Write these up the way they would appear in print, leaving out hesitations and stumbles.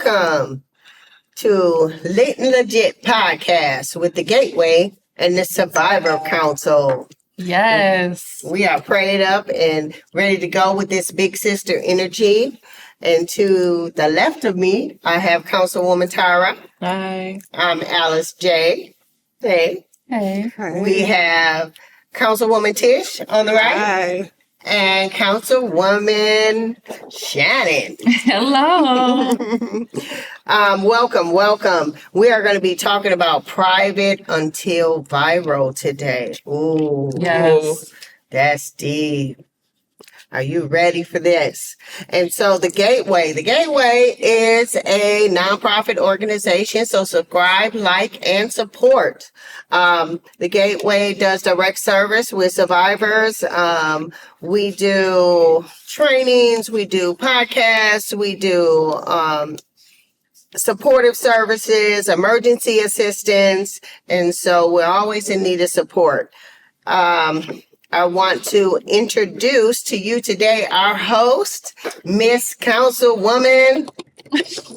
welcome to Lit and Legit Podcast with the Gateway and the Survivor Council. Yes. We are prayed up and ready to go with this big sister energy. And to the left of me, I have Councilwoman Tara. Hi. I'm Alice J. Hey. Hey. We have Councilwoman Tish on the right. Hi. And Councilwoman Shannon. Hello. Welcome. We are going to be talking about private until viral today. Ooh. Yes. That's deep. Are you ready for this? And so the Gateway is a nonprofit organization. So subscribe, like, and support. The Gateway does direct service with survivors. We do trainings, we do podcasts, we do supportive services, emergency assistance. And so we're always in need of support. I want to introduce to you today our host, Miss Councilwoman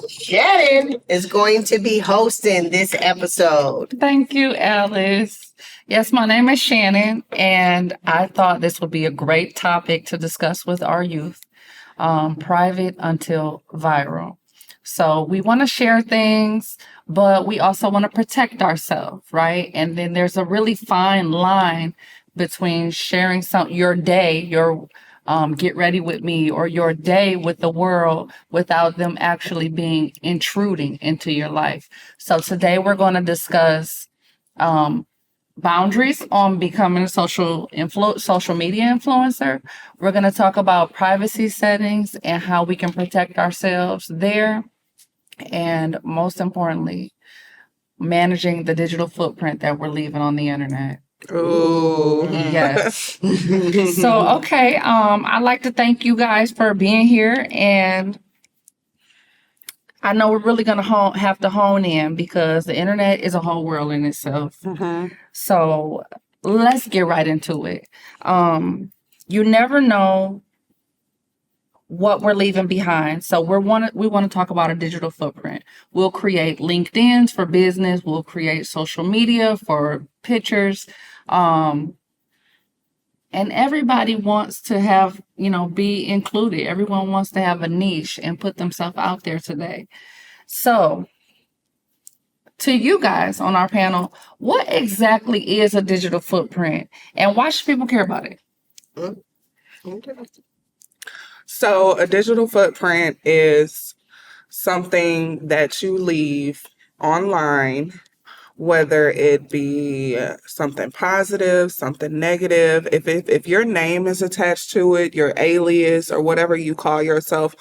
Shannon, is going to be hosting this episode. Thank you, Alice. Yes, my name is Shannon, and I thought this would be a great topic to discuss with our youth, private until viral. So we want to share things, but we also want to protect ourselves, right? And then there's a really fine line between sharing your day, your get ready with me, or your day with the world without them actually being intruding into your life. So today we're going to discuss boundaries on becoming a social media influencer. We're going to talk about privacy settings and how we can protect ourselves there. And most importantly, managing the digital footprint that we're leaving on the internet. Ooh. Yes. So, okay. I'd like to thank you guys for being here. And I know we're really going to have to hone in because the internet is a whole world in itself. Mm-hmm. So let's get right into it. You never know what we're leaving behind. So we want to talk about a digital footprint. We'll create LinkedIn's for business. We'll create social media for pictures. And everybody wants to have, be included. Everyone wants to have a niche and put themselves out there today. So to you guys on our panel, what exactly is a digital footprint and why should people care about it? So a digital footprint is something that you leave online, whether it be something positive, something negative. If your name is attached to it, your alias or whatever you call yourself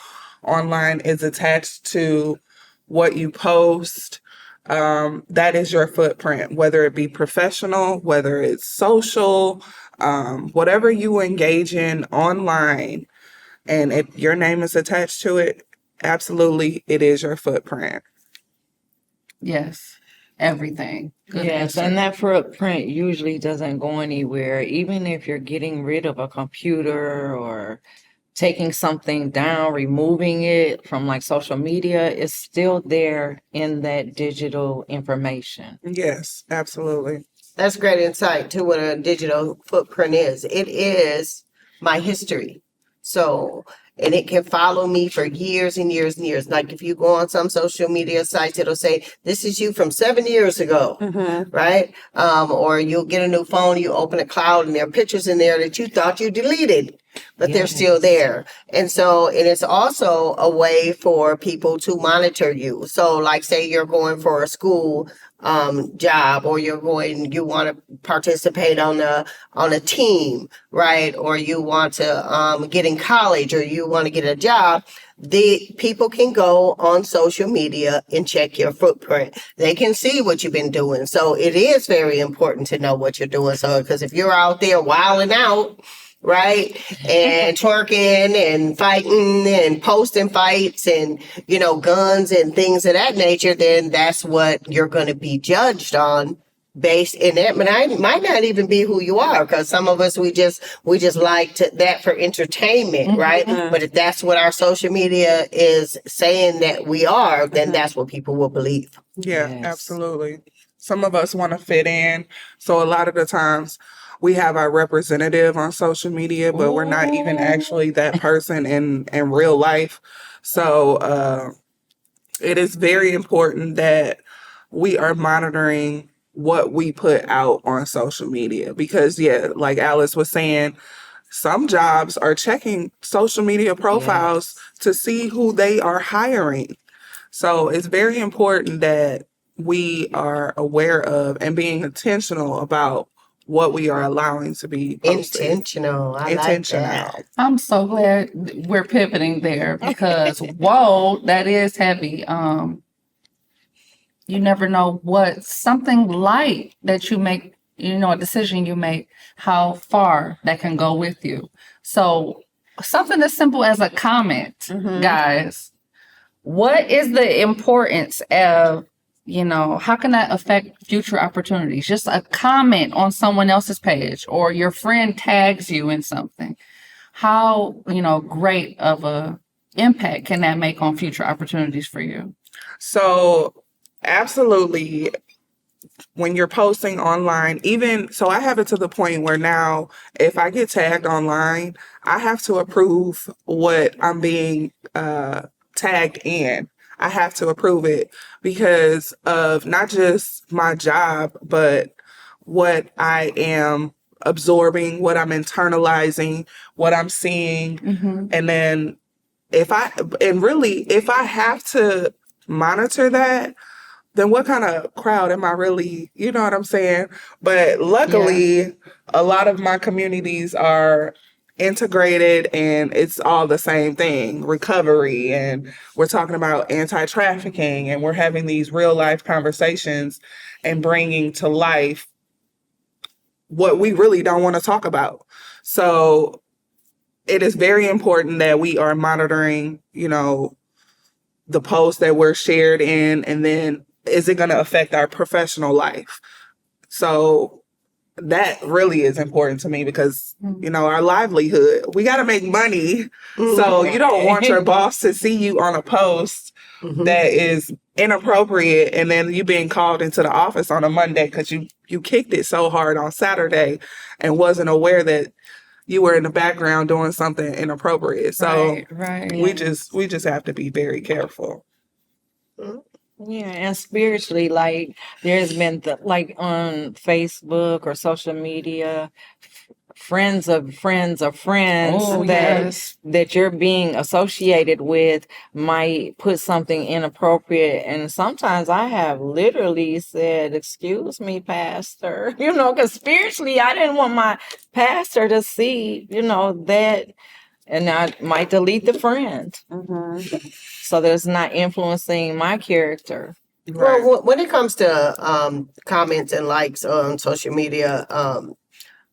online is attached to what you post, that is your footprint, whether it be professional, whether it's social, whatever you engage in online. And if your name is attached to it, absolutely, it is your footprint. Yes, everything. Good Yes, answer. and that footprint usually doesn't go anywhere. Even if you're getting rid of a computer or taking something down, removing it from like social media, it's still there in that digital information. Yes, absolutely. That's great insight to what a digital footprint is. It is my history. So, and it can follow me for years and years and years. Like if you go on some social media sites, it'll say, this is you from 7 years ago, right? Or you'll get a new phone, you open a cloud and there are pictures in there that you thought you deleted, but they're still there. And so, and it's also a way for people to monitor you. So like say you're going for a school job, or you want to participate on a team, right? Or you want to get in college, or you want to get a job. The people can go on social media and check your footprint. They can see what you've been doing. So it is very important to know what you're doing. So, because if you're out there wilding out, right, and twerking and fighting and posting fights and, guns and things of that nature, then that's what you're going to be judged on based in that might not even be who you are, because some of us we just like that for entertainment, right? But if that's what our social media is saying that we are, then that's what people will believe. Yeah, Yes. absolutely. Some of us want to fit in. So a lot of the times we have our representative on social media, but we're not even actually that person in real life. So it is very important that we are monitoring what we put out on social media because, yeah, like Alice was saying, some jobs are checking social media profiles to see who they are hiring. So it's very important that we are aware of and being intentional about what we are allowing to be posted. Intentional. I like that. I'm so glad we're pivoting there because whoa, that is heavy. You never know what something light that you make, a decision you make, how far that can go with you. So something as simple as a comment, guys. What is the importance of, how can that affect future opportunities? Just a comment on someone else's page or your friend tags you in something. How, great of a impact can that make on future opportunities for you? So absolutely, when you're posting online, even so, I have it to the point where now if I get tagged online, I have to approve what I'm being tagged in. I have to approve it because of not just my job, but what I am absorbing, what I'm internalizing, what I'm seeing. And then if I have to monitor that, then what kind of crowd am I really, you know what I'm saying? But luckily, a lot of my communities are integrated and it's all the same thing, recovery, and we're talking about anti-trafficking, and we're having these real life conversations and bringing to life what we really don't want to talk about. So it is very important that we are monitoring, the posts that we're shared in, and then is it going to affect our professional life? So that really is important to me because, our livelihood, we got to make money. So you don't want your boss to see you on a post that is inappropriate and then you being called into the office on a Monday because you kicked it so hard on Saturday and wasn't aware that you were in the background doing something inappropriate. So we just have to be very careful. Yeah, and spiritually, like there's been like on Facebook or social media, friends of friends of friends that you're being associated with might put something inappropriate. And sometimes I have literally said, "Excuse me, pastor," because spiritually I didn't want my pastor to see, that. And I might delete the friend. So that it's not influencing my character. Right. Well, when it comes to comments and likes on social media,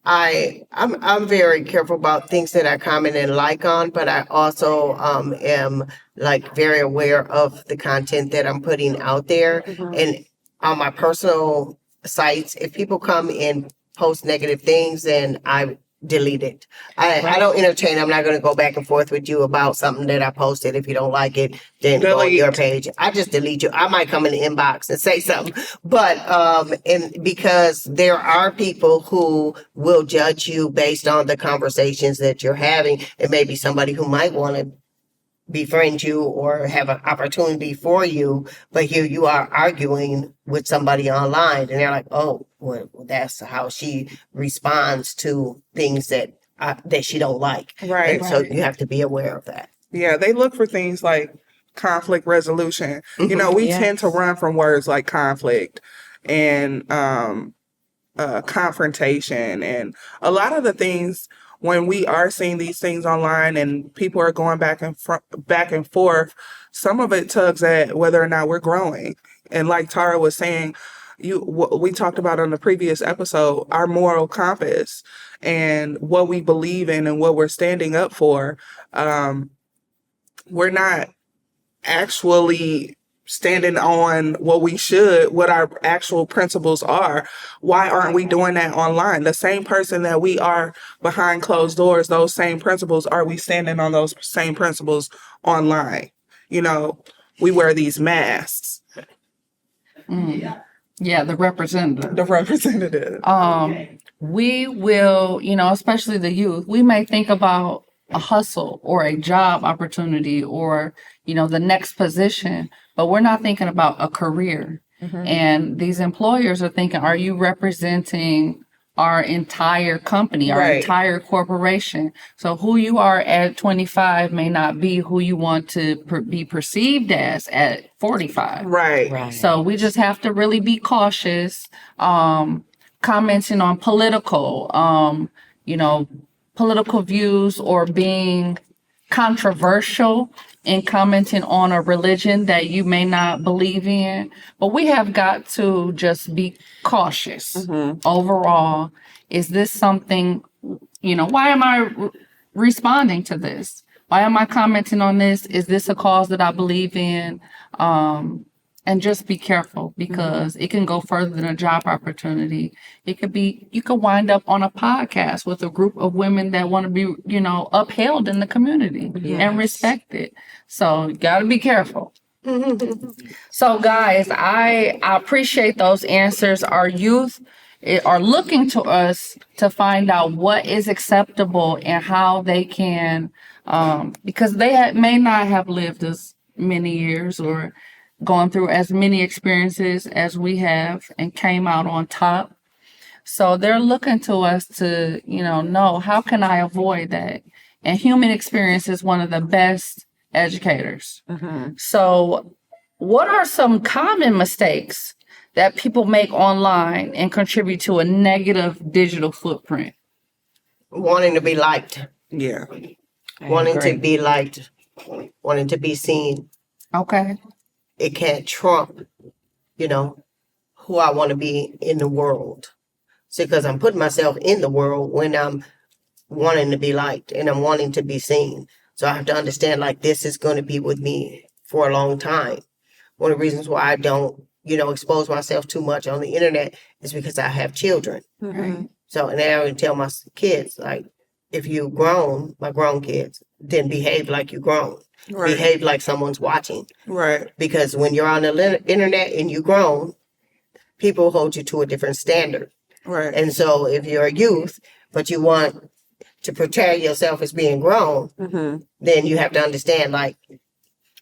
I'm very careful about things that I comment and like on, but I also am like very aware of the content that I'm putting out there. And on my personal sites, if people come and post negative things, then I delete it. I don't entertain. I'm not going to go back and forth with you about something that I posted. If you don't like it, then go on your page. I just delete you. I might come in the inbox and say something, but and because there are people who will judge you based on the conversations that you're having, it may be somebody who might want to befriend you or have an opportunity for you, but here you are arguing with somebody online and they're like, oh, well, that's how she responds to things that she don't like. Right. And so you have to be aware of that. Yeah, they look for things like conflict resolution. We tend to run from words like conflict and confrontation, and a lot of the things when we are seeing these things online and people are going back and forth, some of it tugs at whether or not we're growing. And like Tara was saying, we talked about on the previous episode, our moral compass and what we believe in and what we're standing up for. We're not actually standing on what our actual principles are, why aren't we doing that online? The same person that we are behind closed doors, those same principles, are we standing on those same principles online? You know, we wear these masks. Yeah, the representative. The representative. We will, especially the youth, we may think about a hustle or a job opportunity or, the next position, but we're not thinking about a career. And these employers are thinking, are you representing our entire company, our Right. entire corporation? So who you are at 25 may not be who you want to be perceived as at 45. Right. Right. So we just have to really be cautious. Commenting on political views or being controversial in commenting on a religion that you may not believe in. But we have got to just be cautious. Overall, is this something, why am I responding to this? Why am I commenting on this? Is this a cause that I believe in? And just be careful because it can go further than a job opportunity. It could be, you could wind up on a podcast with a group of women that want to be, upheld in the community and respected. So you got to be careful. So guys, I appreciate those answers. Our youth are looking to us to find out what is acceptable and how they can, because they may not have lived as many years or gone through as many experiences as we have and came out on top. So they're looking to us to, know how can I avoid that? And human experience is one of the best educators. So what are some common mistakes that people make online and contribute to a negative digital footprint? Wanting to be liked, Yeah. wanting to be liked, wanting to be seen. Okay. It can't trump, who I want to be in the world. See, because I'm putting myself in the world when I'm wanting to be liked and I'm wanting to be seen. So I have to understand, like, this is going to be with me for a long time. One of the reasons why I don't, expose myself too much on the internet is because I have children. Right. So, and I would tell my kids, like, if you grown, my grown kids, then behave like you grown. Right. Behave like someone's watching. Right. Because when you're on the internet and you grown, people hold you to a different standard. Right. And so if you're a youth, but you want to portray yourself as being grown, then you have to understand, like,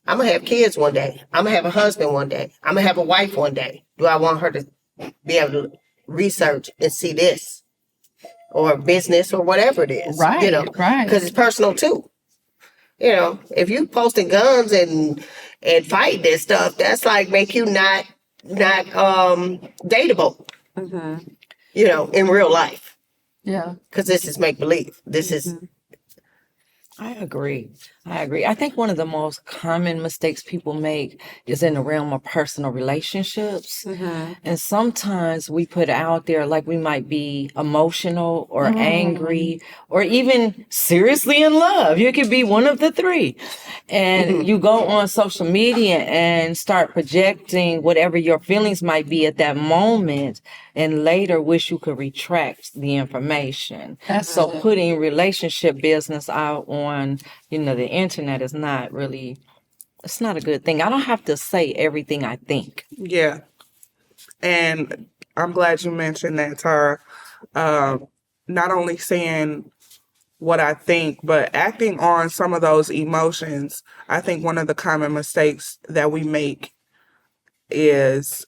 I'm going to have kids one day. I'm going to have a husband one day. I'm going to have a wife one day. Do I want her to be able to research and see this? Or business or whatever it is. Right. Right. Because it's personal too. If you posting guns and fighting and stuff, that's like make you not dateable. In real life. Yeah. Because this is make believe. This is I agree. I think one of the most common mistakes people make is in the realm of personal relationships. And sometimes we put out there like we might be emotional or angry or even seriously in love. You could be one of the three. And you go on social media and start projecting whatever your feelings might be at that moment and later wish you could retract the information. So putting relationship business out on, the internet is not really, it's not a good thing. I don't have to say everything I think. Yeah. And I'm glad you mentioned that, Tara. Not only saying what I think, but acting on some of those emotions. I think one of the common mistakes that we make is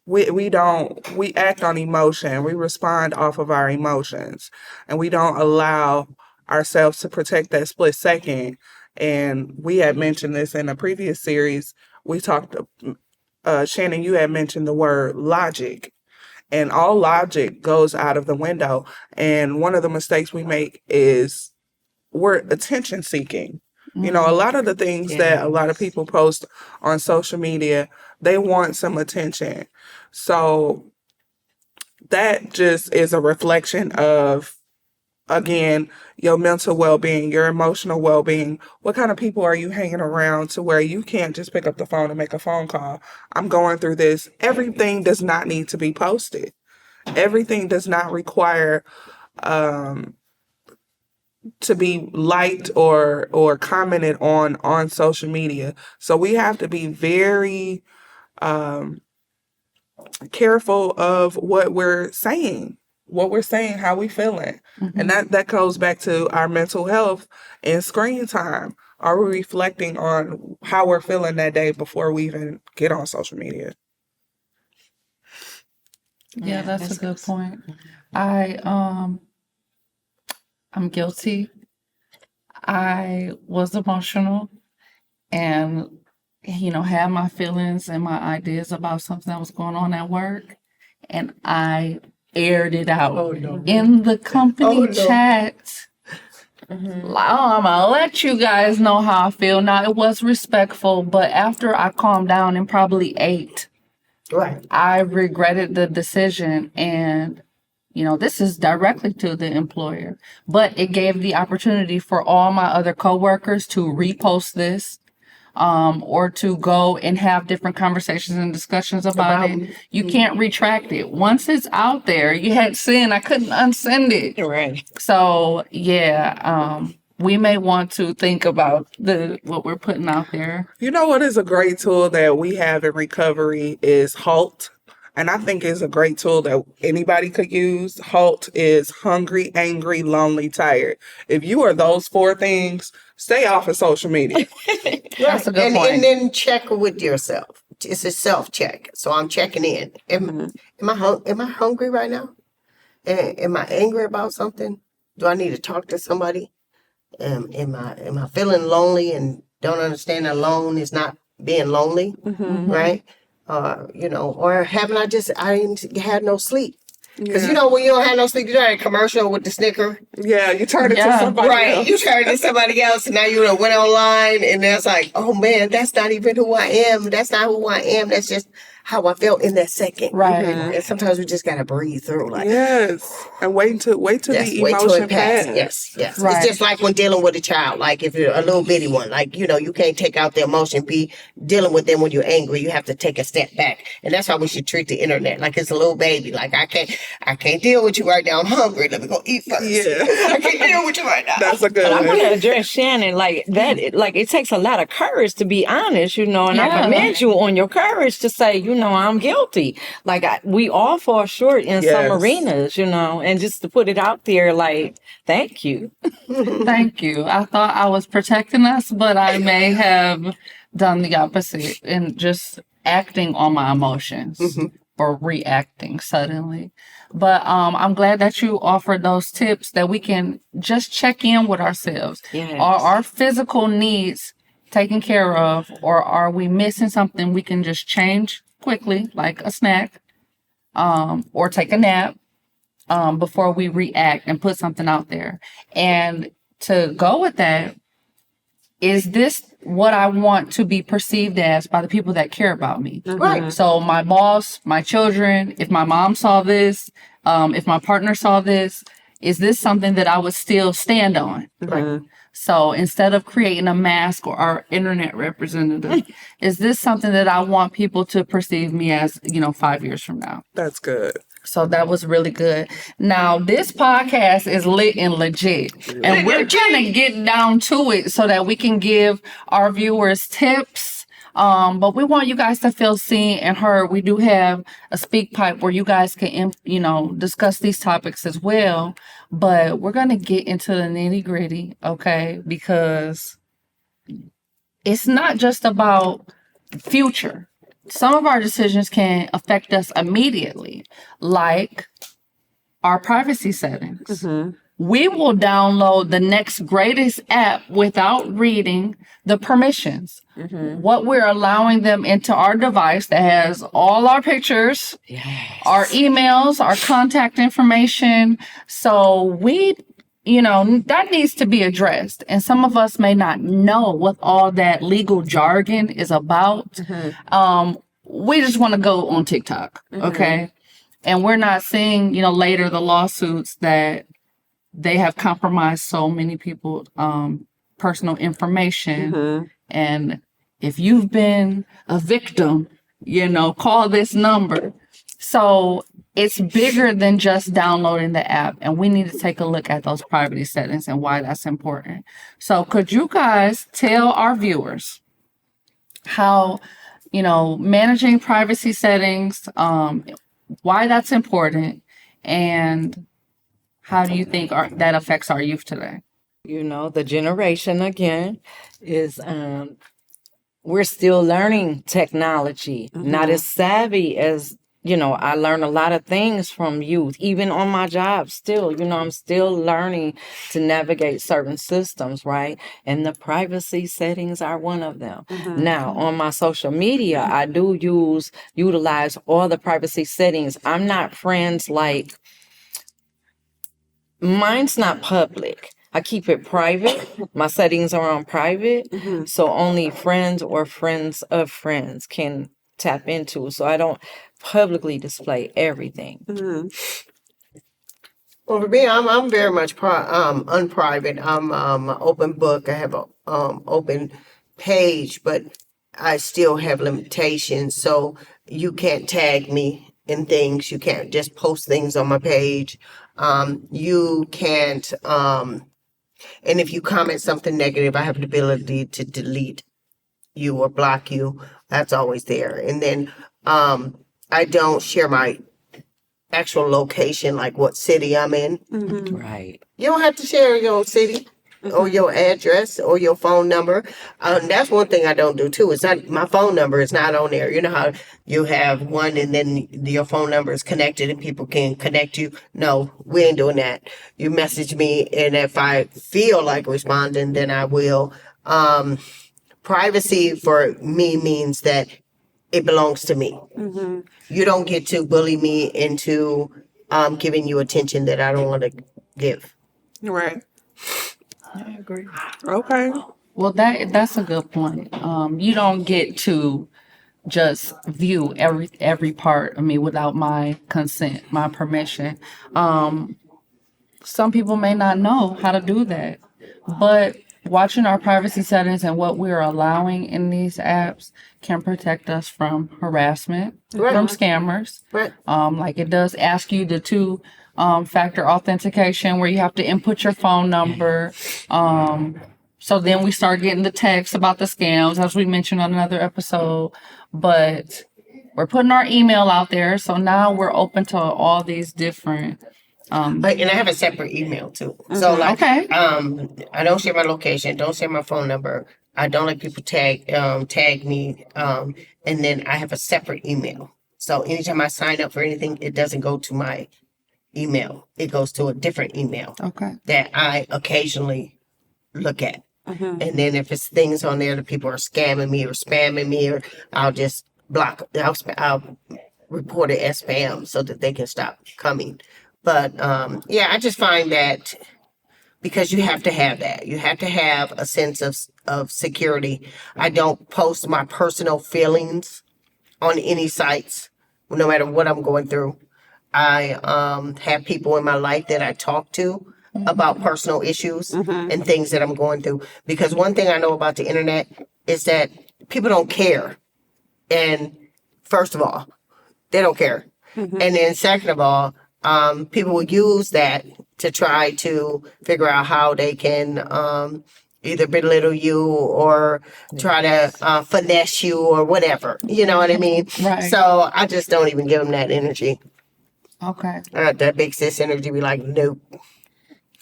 we act on emotion. We respond off of our emotions, and we don't allow ourselves to protect that split second. And we had mentioned this in a previous series. We talked, Shannon, you had mentioned the word logic, and all logic goes out of the window. And one of the mistakes we make is we're attention seeking. A lot of the things that a lot of people post on social media, they want some attention. So that just is a reflection of again, your mental well-being, your emotional well-being. What kind of people are you hanging around to where you can't just pick up the phone and make a phone call? I'm going through this. Everything does not need to be posted. Everything does not require to be liked or commented on social media. So we have to be very careful of what we're saying, how we feeling. And that goes back to our mental health and screen time. Are we reflecting on how we're feeling that day before we even get on social media? Yeah, that's a good point. I'm guilty. I was emotional and had my feelings and my ideas about something that was going on at work, and I aired it out in the company chat. I'm gonna let you guys know how I feel. Now, it was respectful, but after I calmed down and probably ate, Right. I regretted the decision. And this is directly to the employer, but it gave the opportunity for all my other coworkers to repost this, or to go and have different conversations and discussions about it. You can't retract it. Once it's out there, you had sin. I couldn't unsend it. Right. So yeah, we may want to think about what we're putting out there. You know what is a great tool that we have in recovery is HALT. And I think it's a great tool that anybody could use. HALT is hungry, angry, lonely, tired. If you are those 4 things, stay off of social media. That's a good point. And then check with yourself. It's a self-check. So I'm checking in. Am I hungry right now? Am I angry about something? Do I need to talk to somebody? Am I feeling lonely and don't understand that alone is not being lonely, right? Or haven't I ain't had no sleep? Because when you don't have no sleep, you don't have a commercial with the Snicker. Yeah, you turn it to somebody else. You turn it to somebody else, and now you went online, and that's like, oh man, that's not even who I am. That's not who I am. That's just how I felt in that second. Right. And sometimes we just gotta breathe through, like yes, and wait till wait the till emotion it passes. pass. Yes. Right. It's just like when dealing with a child, like if you're a little bitty one, like you can't take out the emotion, be dealing with them when you're angry. You have to take a step back, and that's how we should treat the internet, like it's a little baby. Like I can't deal with you right now. I'm hungry. Let me go eat first. Yeah. I can't deal with you right now. That's a good But I one. want to address Shannon like that. Like it takes a lot of courage to be honest, and I commend you on your courage to say, I'm guilty. Like we all fall short in some arenas, and just to put it out there, like, thank you. Thank you. I thought I was protecting us, but I may have done the opposite and just acting on my emotions or reacting suddenly. But I'm glad that you offered those tips that we can just check in with ourselves. Yes. Are our physical needs taken care of, or are we missing something we can just change quickly, like a snack, or take a nap, before we react and put something out there? And to go with that, is this what I want to be perceived as by the people that care about me? Right. So my boss, my children, if my mom saw this, if my partner saw this, is this something that I would still stand on? Right. So instead of creating a mask or our internet representative, is this something that I want people to perceive me as, 5 years from now? That's good. So that was really good. Now, this podcast is lit and legit, and we're trying to get down to it so that we can give our viewers tips. But we want you guys to feel seen and heard. We do have a speak pipe where you guys can, discuss these topics as well. But we're going to get into the nitty gritty, okay? Because it's not just about future. Some of our decisions can affect us immediately, like our privacy settings. We will download the next greatest app without reading the permissions. What we're allowing them into our device that has all our pictures, our emails, our contact information. So that needs to be addressed. And some of us may not know what all that legal jargon is about. We just want to go on TikTok, okay? And we're not seeing, later the lawsuits that they have compromised so many people personal information. And if you've been a victim, call this number. So it's bigger than just downloading the app, and we need to take a look at those privacy settings and why that's important. So could you guys tell our viewers how, managing privacy settings, why that's important, and how do you think that affects our youth today? The generation again is we're still learning technology, not as savvy as, I learn a lot of things from youth, even on my job still, I'm still learning to navigate certain systems, right? And the privacy settings are one of them. Now, on my social media, I do utilize all the privacy settings. I'm not friends mine's not public. I keep it private. My settings are on private. So only friends or friends of friends can tap into. So I don't publicly display everything. Well, for me, I'm very much unprivate. I'm an open book. I have a open page, but I still have limitations. So you can't tag me in things. You can't just post things on my page. You can't. And if you comment something negative, I have the ability to delete you or block you. That's always there. And then I don't share my actual location, like what city I'm in. Right. You don't have to share your city or your address or your phone number. That's one thing I don't do too. It's not my phone number is not on there. You know how you have one and then your phone number is connected and people can connect you. No, we ain't doing that. You message me, and if I feel like responding, then I will. Privacy for me means that it belongs to me. You don't get to bully me into giving you attention that I don't want to give. Right. I agree. Okay. Well, that's a good point. You don't get to just view every part of me without my consent, my permission. Some people may not know how to do that, but watching our privacy settings and what we're allowing in these apps can protect us from harassment, from scammers. Right. Like it does ask you the two-factor authentication where you have to input your phone number. So then we start getting the text about the scams, as we mentioned on another episode. But we're putting our email out there, so now we're open to all these different. And I have a separate email too. So Okay. I don't share my location, don't share my phone number. I don't let people tag me. And then I have a separate email. So anytime I sign up for anything, it doesn't go to my email. It goes to a different email that I occasionally look at. And then if it's things on there that people are scamming me or spamming me, or I'll just block. I'll report it as spam so that they can stop coming. But I just find that because you have to have that. You have to have a sense of security. I don't post my personal feelings on any sites, no matter what I'm going through. I have people in my life that I talk to about personal issues and things that I'm going through. Because one thing I know about the internet is that people don't care. And first of all, they don't care. And then second of all, people will use that to try to figure out how they can either belittle you or try to finesse you or whatever. You know what I mean? Right. So I just don't even give them that energy. Okay. That big sis energy be like, nope.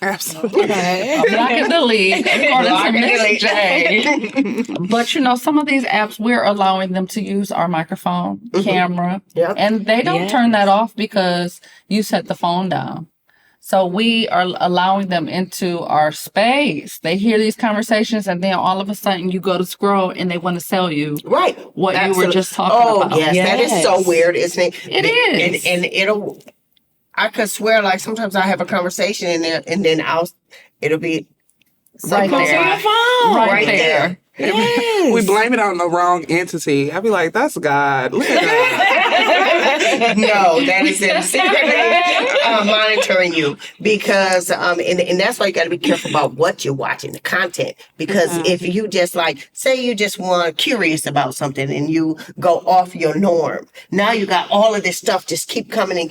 Absolutely. Block and delete. According to Miss J. But some of these apps, we're allowing them to use our microphone, camera, and they don't turn that off because you set the phone down. So we are allowing them into our space. They hear these conversations, and then all of a sudden you go to scroll and they want to sell you what you were just talking about. Yes, that is so weird, isn't it? It is. And I could swear, like sometimes I have a conversation in there, and then it'll be Right something there. on my phone, right there. Yes. We blame it on the wrong entity. I'd be like, that's God. Look at God. No, that is him secretly monitoring you because and that's why you got to be careful about what you're watching, the content, because if you just like say you just want curious about something and you go off your norm, now you got all of this stuff just keep coming,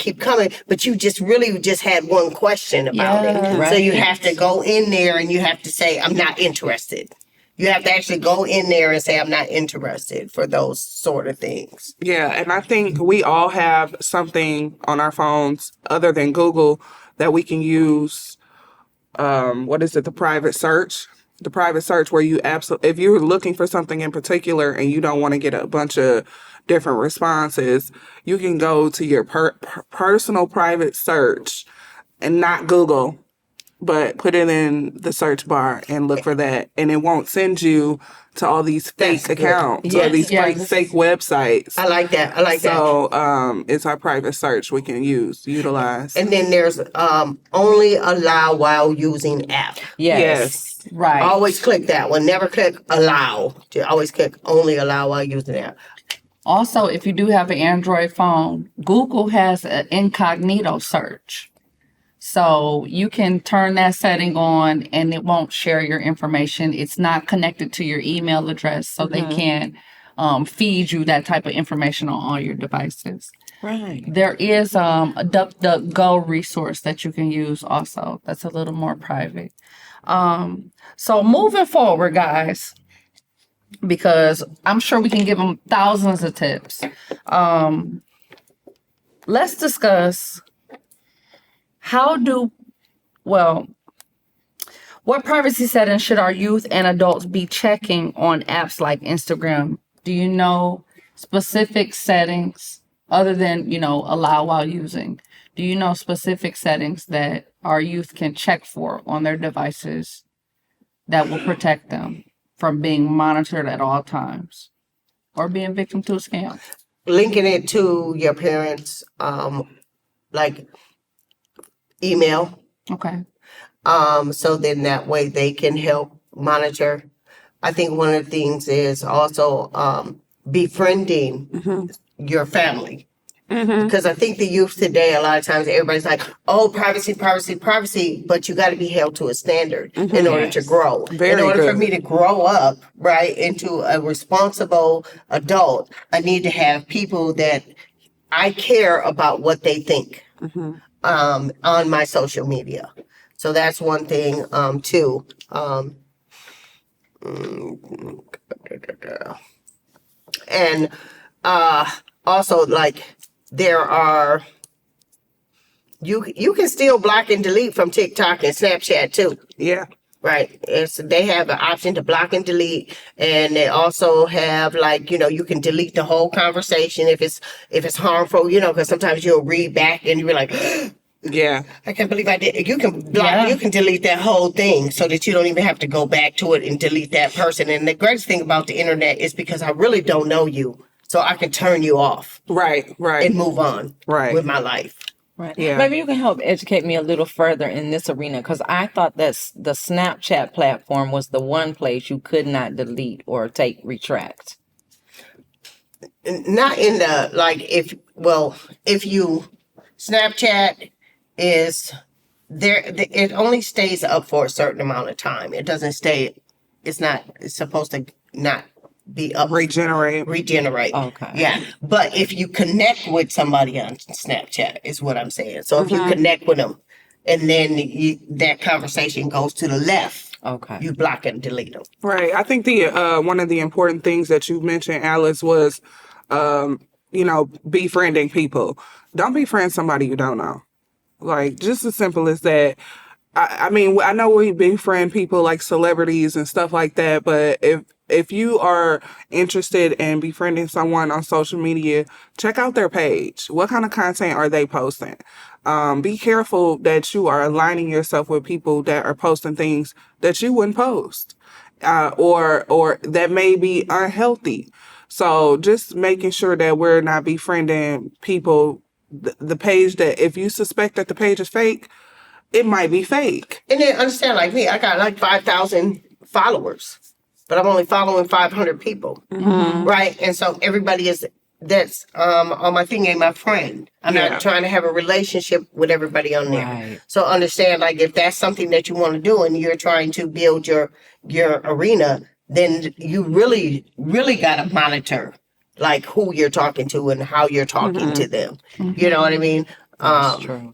but you just really just had one question about it. Yeah. So you Right. have to go in there and you have to say I'm not interested. You have to actually go in there and say I'm not interested for those sort of things. Yeah, and I think we all have something on our phones other than Google that we can use. What is it? The private search. The private search where you absolutely, if you're looking for something in particular and you don't want to get a bunch of different responses, you can go to your personal private search and not Google, but put it in the search bar and look for that. And it won't send you to all these fake That's good. accounts or Yes. these Yes. fake websites. I like that. I like that. So it's our private search we can utilize. And then there's only allow while using app. Yes. Right. Always click that one. Never click allow. Always click only allow while using app. Also, if you do have an Android phone, Google has an incognito search. So you can turn that setting on and it won't share your information. It's not connected to your email address, so they can't feed you that type of information on all your devices. Right. There is a DuckDuckGo resource that you can use also. That's a little more private. So moving forward, guys, because I'm sure we can give them thousands of tips. Let's discuss what privacy settings should our youth and adults be checking on apps like Instagram? Do you know specific settings other than, allow while using? Do you know specific settings that our youth can check for on their devices that will protect them from being monitored at all times or being victim to a scam? Linking it to your parents, like email. Okay. So then that way they can help monitor. I think one of the things is also befriending your family. Because I think the youth today, a lot of times everybody's like, oh, privacy, but you got to be held to a standard in order to grow. Very in order for good. me to grow up, right, into a responsible adult, I need to have people that I care about what they think on my social media. So that's one thing, too. And also, like, there are you can still block and delete from TikTok and Snapchat too, Yeah. right? They have an option to block and delete, and they also have you can delete the whole conversation if it's harmful, because sometimes you'll read back and you'll be like, Yeah. I can't believe I did. You can block, Yeah. you can delete that whole thing so that you don't even have to go back to it and delete that person. And the greatest thing about the internet is because I really don't know you, so I can turn you off Right. Right. and move on Right. with my life. Right. Yeah. Maybe you can help educate me a little further in this arena because I thought that the Snapchat platform was the one place you could not delete or retract. Not in the if you Snapchat is there, it only stays up for a certain amount of time. It doesn't stay. It's supposed to not be up. Regenerate. Okay. Yeah. But if you connect with somebody on Snapchat, is what I'm saying. So if you connect with them and then that conversation goes to the left, Okay. you block and delete them. Right. I think the one of the important things that you mentioned, Alice, was befriending people. Don't befriend somebody you don't know. Like, just as simple as that. I mean, I know we befriend people like celebrities and stuff like that, but if you are interested in befriending someone on social media, check out their page. What kind of content are they posting? Be careful that you are aligning yourself with people that are posting things that you wouldn't post, or that may be unhealthy. So just making sure that we're not befriending people. The page that if you suspect that the page is fake, it might be fake. And then understand, like me, I got like 5,000 followers, but I'm only following 500 people, right? And so everybody is that's on my thing ain't my friend. I'm Yeah. not trying to have a relationship with everybody on there. Right. So understand, like, if that's something that you want to do and you're trying to build your arena, then you really, really got to monitor like who you're talking to and how you're talking to them. You know what I mean? That's true.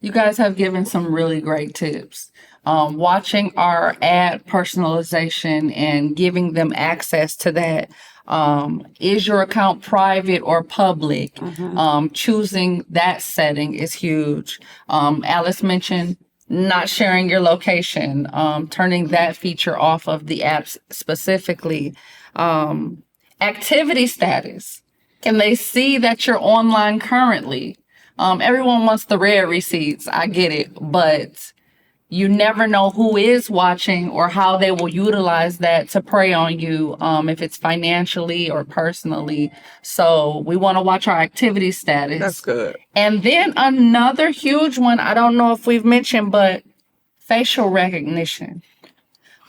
You guys have given some really great tips. Watching our ad personalization and giving them access to that. Is your account private or public? Choosing that setting is huge. Alice mentioned not sharing your location, turning that feature off of the apps specifically. Activity status. Can they see that you're online currently? Everyone wants the red receipts. I get it, but you never know who is watching or how they will utilize that to prey on you, if it's financially or personally. So we want to watch our activity status. That's good. And then another huge one, I don't know if we've mentioned, but facial recognition.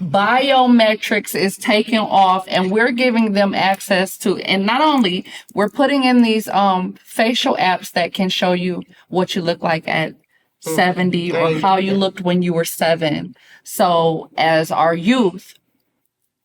Biometrics is taken off, and we're giving them access to, and not only we're putting in these facial apps that can show you what you look like at 70 or how you looked when you were 7. So as our youth,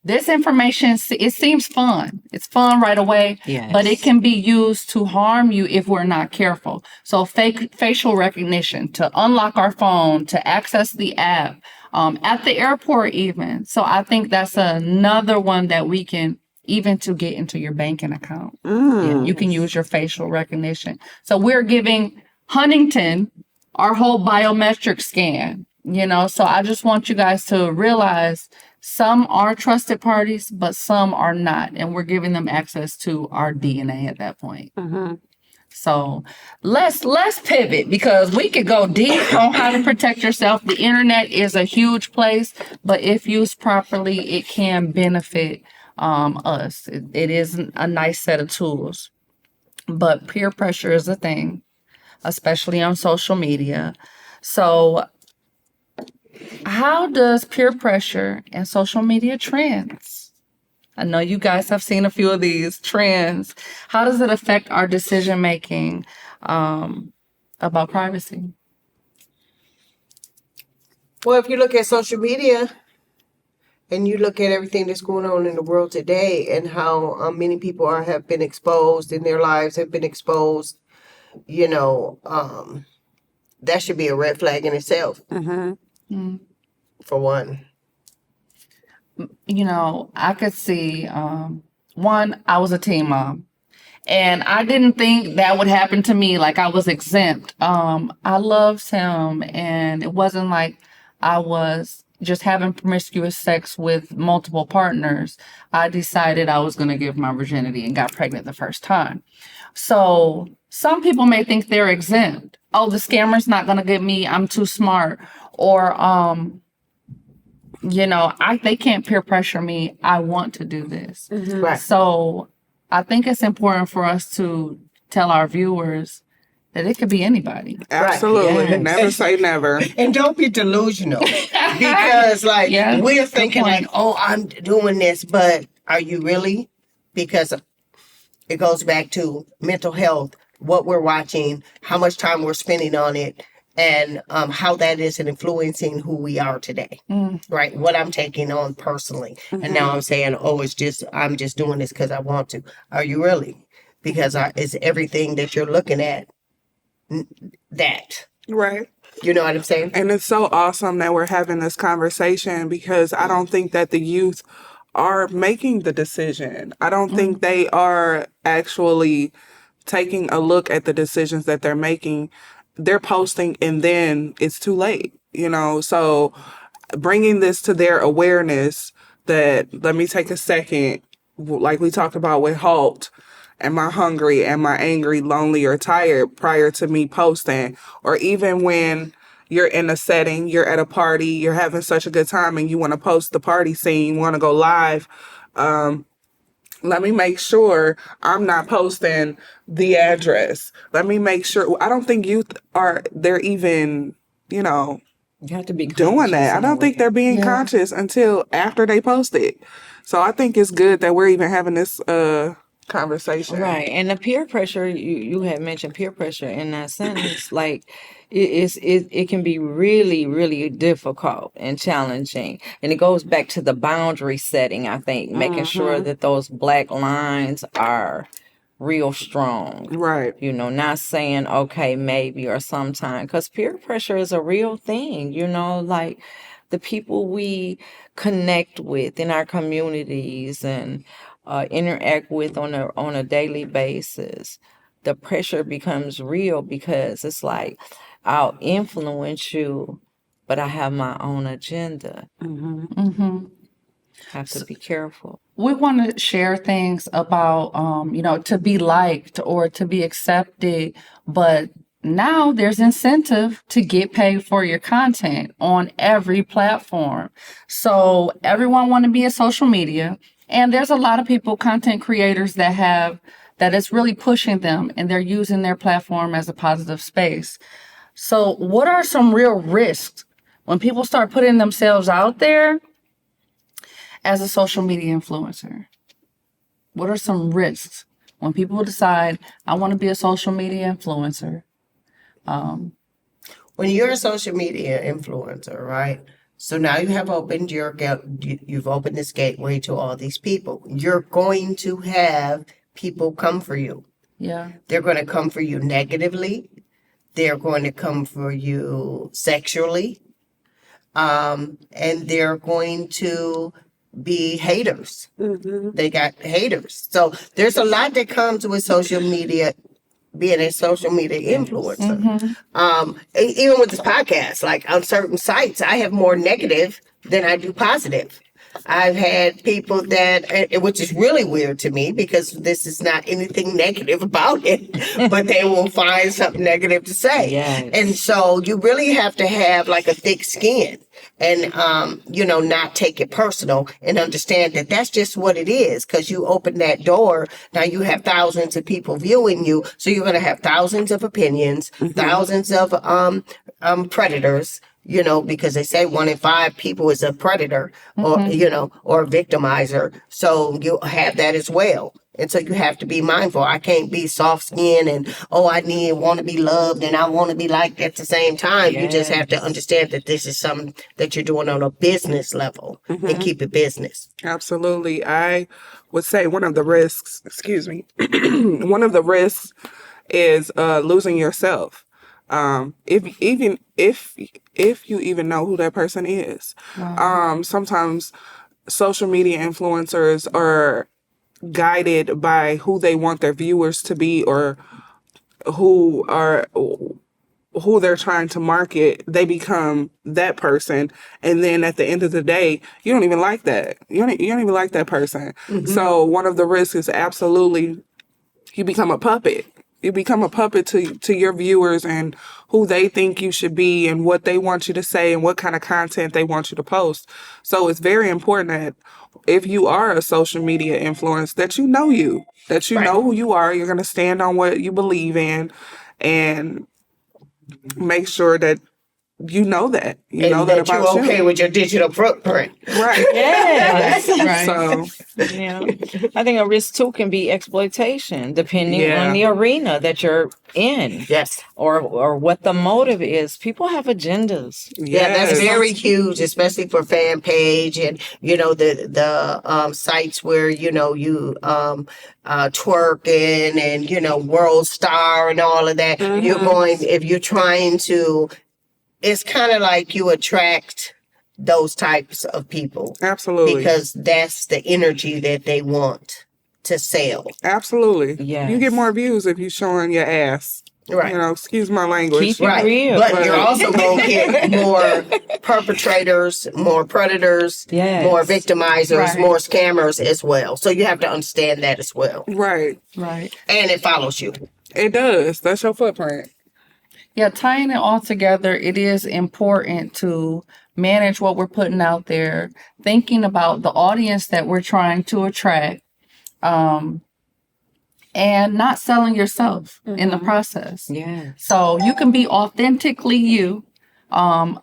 this information, it seems fun. It's fun right away, but it can be used to harm you if we're not careful. So facial recognition to unlock our phone, to access the app, at the airport even. So I think that's another one that we can, even to get into your banking account. You can use your facial recognition. So we're giving Huntington our whole biometric scan, so I just want you guys to realize some are trusted parties, but some are not. And we're giving them access to our DNA at that point. So let's pivot, because we could go deep on how to protect yourself. The internet is a huge place, but if used properly, it can benefit us. It is a nice set of tools, but peer pressure is a thing, especially on social media. So how does peer pressure and social media trends? I know you guys have seen a few of these trends. How does it affect our decision making about privacy? Well, if you look at social media and you look at everything that's going on in the world today and how many people have been exposed and their lives have been exposed, that should be a red flag in itself. For one. I could see, one, I was a teen mom, and I didn't think that would happen to me. Like, I was exempt. I loved him, and it wasn't like I was just having promiscuous sex with multiple partners. I decided I was going to give my virginity and got pregnant the first time. So some people may think they're exempt. Oh, the scammer's not going to get me. I'm too smart. Or, they can't peer pressure me. I want to do this. Right. So I think it's important for us to tell our viewers that it could be anybody. Absolutely. Yes. Never say never. And don't be delusional, because we're thinking like, oh, I'm doing this, but are you really? Because it goes back to mental health, what we're watching, how much time we're spending on it, and how that is influencing who we are today, right? What I'm taking on personally. And now I'm saying, oh, I'm just doing this because I want to. Are you really? Because it's everything that you're looking at that. Right. You know what I'm saying? And it's so awesome that we're having this conversation, because I don't think that the youth are making the decision. I don't think they are actually taking a look at the decisions that they're making. They're posting and then it's too late, So bringing this to their awareness that, let me take a second, like we talked about with HALT, am I hungry? Am I angry, lonely, or tired prior to me posting? Or even when you're in a setting, you're at a party, you're having such a good time and you want to post the party scene, you want to go live. Let me make sure I'm not posting the address. Let me make sure. I don't think youth they're even, You have to be doing that. I don't think they're being conscious until after they post it. So I think it's good that we're even having this conversation. Right. And the peer pressure, you had mentioned peer pressure in that sentence, like it can be really, really difficult and challenging. And it goes back to the boundary setting, I think, making sure that those black lines are real strong. Right. You know, not saying okay, maybe or sometime, because peer pressure is a real thing, you know, like the people we connect with in our communities and interact with on a daily basis. The pressure becomes real because it's like I'll influence you, but I have my own agenda. Mm-hmm. Have to be careful. We want to share things about, to be liked or to be accepted, but now there's incentive to get paid for your content on every platform. So everyone want to be in social media, and there's a lot of people, content creators that is really pushing them, and they're using their platform as a positive space. So what are some real risks when people start putting themselves out there as a social media influencer? What are some risks when people decide, I want to be a social media influencer? When you're a social media influencer, right? So now you've opened this gateway to all these people. You're going to have people come for you. Yeah. They're going to come for you negatively. They're going to come for you sexually. And they're going to be haters. They got haters. So there's a lot that comes with social media, being a social media influencer. Even with this podcast, like on certain sites, I have more negative than I do positive. I've had people which is really weird to me because this is not anything negative about it, but they will find something negative to say. Yes. And so you really have to have like a thick skin and, not take it personal and understand that that's just what it is. Cause you open that door. Now you have thousands of people viewing you. So you're going to have thousands of opinions, thousands of, predators, because they say 1 in 5 people is a predator or a victimizer. So you have that as well. And so you have to be mindful. I can't be soft skinned and, want to be loved and I want to be liked at the same time. You just have to understand that this is something that you're doing on a business level and keep it business. Absolutely. I would say one of the risks, one of the risks is losing yourself. If you even know who that person is. Sometimes social media influencers are guided by who they want their viewers to be or who they're trying to market. They become that person, and then at the end of the day, you don't even like that. You don't even like that person. So one of the risks is absolutely you become a puppet. You become a puppet to your viewers and who they think you should be and what they want you to say and what kind of content they want you to post. So it's very important that if you are a social media influencer, that you know know who you are. You're going to stand on what you believe in and make sure that you know that. You know that about you're okay with your digital footprint. Right. Yes. Right. So, Yeah. I think a risk too can be exploitation, depending on the arena that you're in. Yes. Or what the motive is. People have agendas. Yeah, that's very huge, especially for fan page and the sites where you twerking and World Star and all of that. If you're trying to. It's kind of like you attract those types of people. Absolutely. Because that's the energy that they want to sell. Absolutely. Yes. You get more views if you're showing your ass. Right. Excuse my language. Keep it real. But you're also going to get more perpetrators, more predators, more victimizers, more scammers as well. So you have to understand that as well. Right. Right. And it follows you. It does. That's your footprint. Yeah, tying it all together, it is important to manage what we're putting out there, thinking about the audience that we're trying to attract, and not selling yourself in the process. Yeah. So you can be authentically you,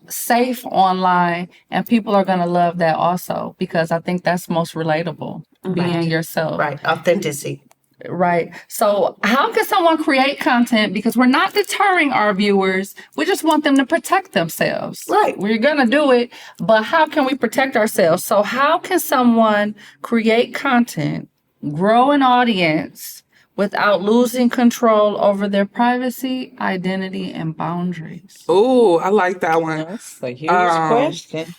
safe online, and people are going to love that also because I think that's most relatable, being yourself. Right. Authenticity. Right. So how can someone create content? Because we're not deterring our viewers. We just want them to protect themselves. Right. We're going to do it, but how can we protect ourselves? So how can someone create content, grow an audience without losing control over their privacy, identity, and boundaries? Ooh, I like that one. That's a huge question.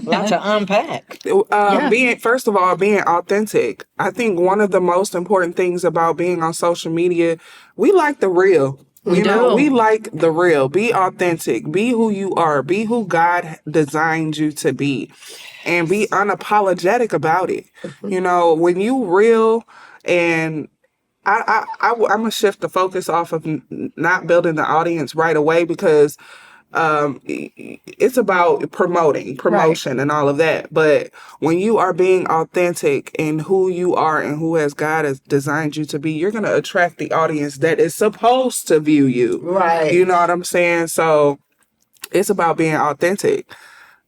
Lot to unpack. Being first of all, being authentic. I think one of the most important things about being on social media, we like the real. We like the real. Be authentic. Be who you are. Be who God designed you to be, and be unapologetic about it. When you real, and I'm gonna shift the focus off of not building the audience right away, because it's about promotion and all of that. But when you are being authentic in who you are and who has designed you to be, you're going to attract the audience that is supposed to view you. Right. You know what I'm saying? So it's about being authentic.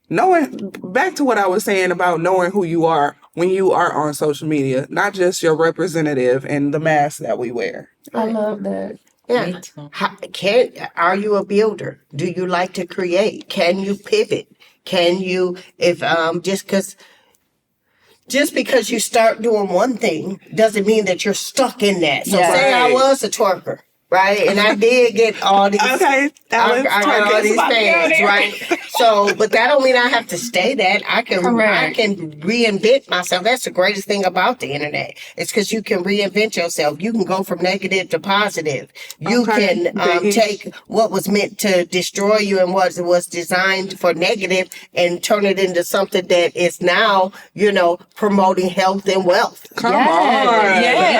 Back to what I was saying about knowing who you are when you are on social media, not just your representative and the mask that we wear. I love that. Yeah. Are you a builder? Do you like to create? Can you pivot? Can you, if just because you start doing one thing doesn't mean that you're stuck in that. So Yeah. say I was a twerker, right? And I did get all these. Okay, I got all these fans, right? So, but that don't mean I have to stay that. I can reinvent myself. That's the greatest thing about the internet. It's because you can reinvent yourself. You can go from negative to positive. You can take what was meant to destroy you and what was designed for negative and turn it into something that is now, promoting health and wealth. Come on. I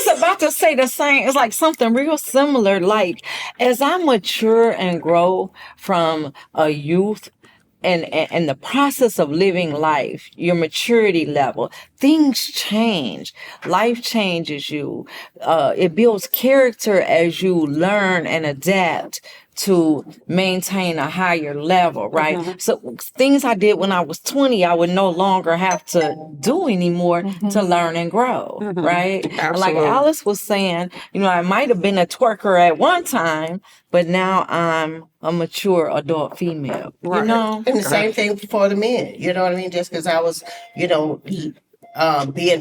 was about to say the same. It's like something real similar. Like, as I mature and grow from a youth and the process of living life, your maturity level, things change. Life changes you. It builds character as you learn and adapt to maintain a higher level, right? Mm-hmm. So things I did when I was 20, I would no longer have to do anymore to learn and grow, right? Absolutely. Like Alice was saying, I might have been a twerker at one time, but now I'm a mature adult female, Right. And the same thing for the men. You know what I mean? Just because I was, being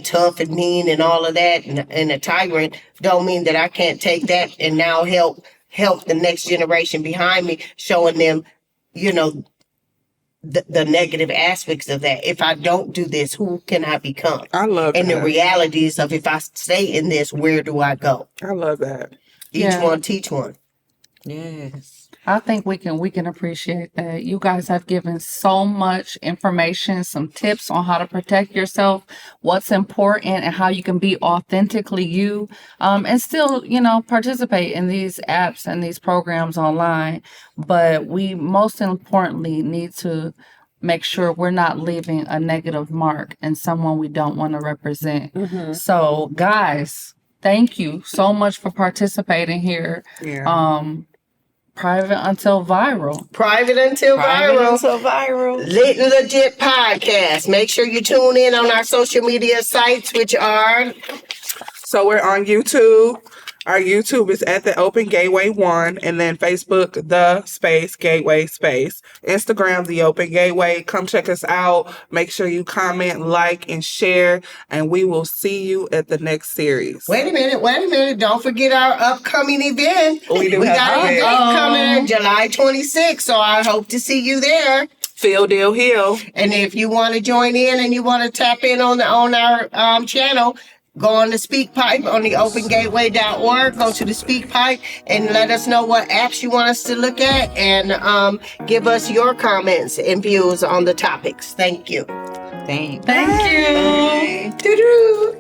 tough and mean and all of that and a tyrant don't mean that I can't take that and now help the next generation behind me, showing them, the negative aspects of that. If I don't do this, who can I become? I love and that. the realities of if I stay in this, where do I go? I love that. Each one teach one. Yes. I think we can appreciate that. You guys have given so much information, some tips on how to protect yourself, what's important, and how you can be authentically you, and still, participate in these apps and these programs online. But we most importantly need to make sure we're not leaving a negative mark in someone we don't want to represent. So, guys, thank you so much for participating here. Yeah. Private until viral. Private until viral. Lit and Legit podcast. Make sure you tune in on our social media sites, which are. So we're on YouTube. Our YouTube is at the Open Gateway 1, and then Facebook, the space Gateway space. Instagram, the Open Gateway. Come check us out. Make sure you comment, like, and share, and we will see you at the next series. Wait a minute. Don't forget our upcoming event. We got an event coming July 26th, so I hope to see you there. Field Deal Hill. And if you want to join in and you want to tap in on our channel, go on the Speak Pipe on the opengateway.org. Go to the Speak Pipe and let us know what apps you want us to look at, and give us your comments and views on the topics. Thank you. Thanks. Thank you. Doo-doo.